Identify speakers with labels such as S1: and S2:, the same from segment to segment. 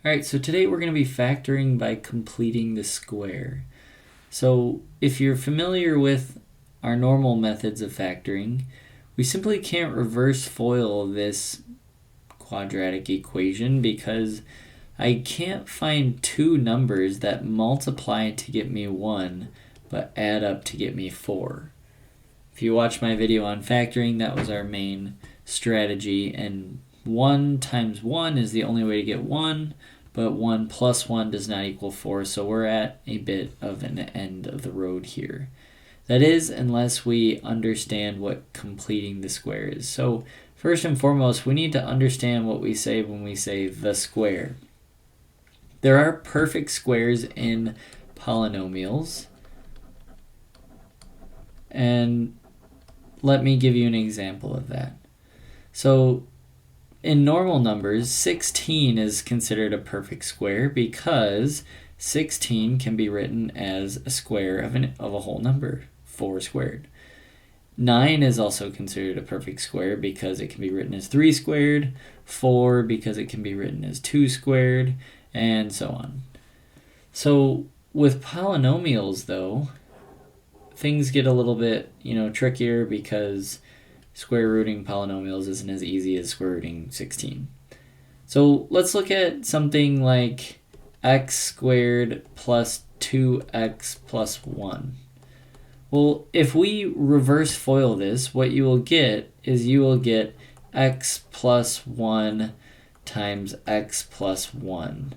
S1: Alright, so today we're going to be factoring by completing the square. So if you're familiar with our normal methods of factoring, we simply can't reverse FOIL this quadratic equation because I can't find two numbers that multiply to get me 1 but add up to get me 4. If you watch my video on factoring, that was our main strategy, and 1 times 1 is the only way to get 1, but 1 plus 1 does not equal 4, so we're at a bit of an end of the road here. That is, unless we understand what completing the square is. So first and foremost, we need to understand what we say when we say the square. There are perfect squares in polynomials, and let me give you an example of that. So in normal numbers, 16 is considered a perfect square because 16 can be written as a square of a whole number, 4 squared. 9 is also considered a perfect square because it can be written as 3 squared, 4 because it can be written as 2 squared, and so on. So with polynomials, though, things get a little bit, trickier because square rooting polynomials isn't as easy as square rooting 16. So let's look at something like x squared plus 2x plus 1. Well, if we reverse FOIL this, what you will get is you will get x plus 1 times x plus 1,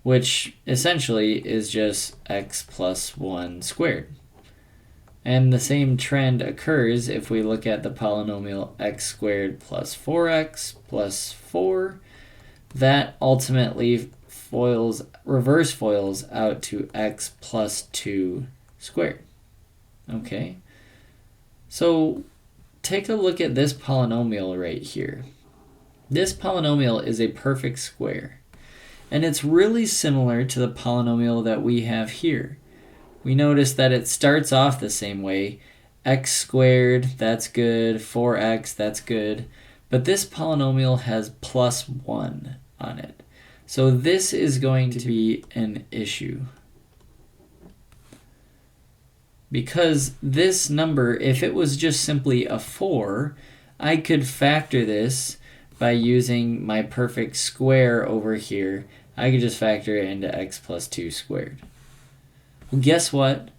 S1: which essentially is just x plus 1 squared. And the same trend occurs if we look at the polynomial x squared plus 4x plus 4. That ultimately reverse FOILs out to x plus 2 squared. Okay, so take a look at this polynomial right here. This polynomial is a perfect square, and it's really similar to the polynomial that we have here. We notice that it starts off the same way. X squared, that's good. 4x, that's good. But this polynomial has plus 1 on it. So this is going to be an issue. Because this number, if it was just simply a 4, I could factor this by using my perfect square over here. I could just factor it into x plus 2 squared. Well, guess what?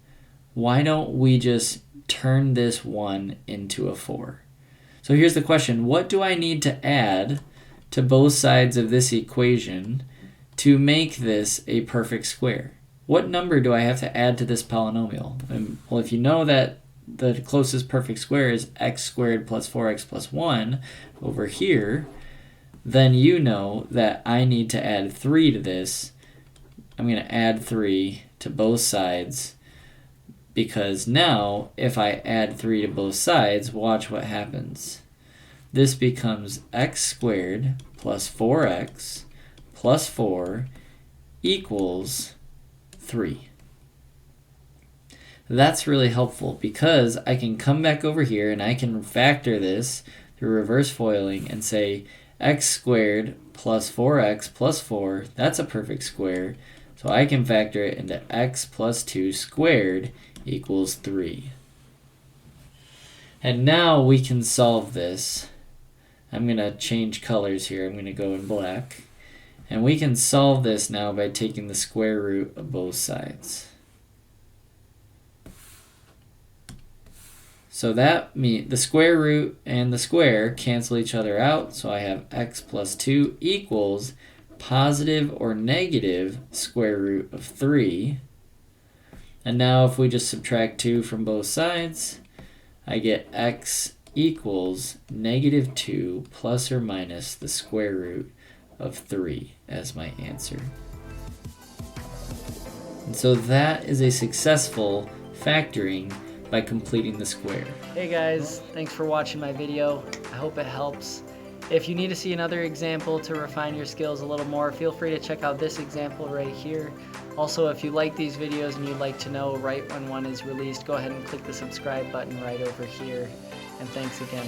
S1: Why don't we just turn this 1 into a 4? So here's the question. What do I need to add to both sides of this equation to make this a perfect square? What number do I have to add to this polynomial? Well, if you know that the closest perfect square is x squared plus 4x plus 1 over here, then you know that I need to add 3 to this. I'm going to add 3 to both sides, because now if I add 3 to both sides, watch what happens. This becomes x squared plus 4x plus 4 equals 3. That's really helpful because I can come back over here and I can factor this through reverse foiling and say x squared plus 4x plus 4, that's a perfect square. So I can factor it into x plus 2 squared equals 3. And now we can solve this. I'm going to change colors here. I'm going to go in black. And we can solve this now by taking the square root of both sides. So that means the square root and the square cancel each other out. So I have x plus 2 equals positive or negative square root of 3. And now if we just subtract 2 from both sides, I get x equals negative 2 plus or minus the square root of 3 as my answer. And so that is a successful factoring by completing the square.
S2: Hey guys, thanks for watching my video. I hope it helps. If you need to see another example to refine your skills a little more, feel free to check out this example right here. Also, if you like these videos and you'd like to know right when one is released, go ahead and click the subscribe button right over here. And thanks again.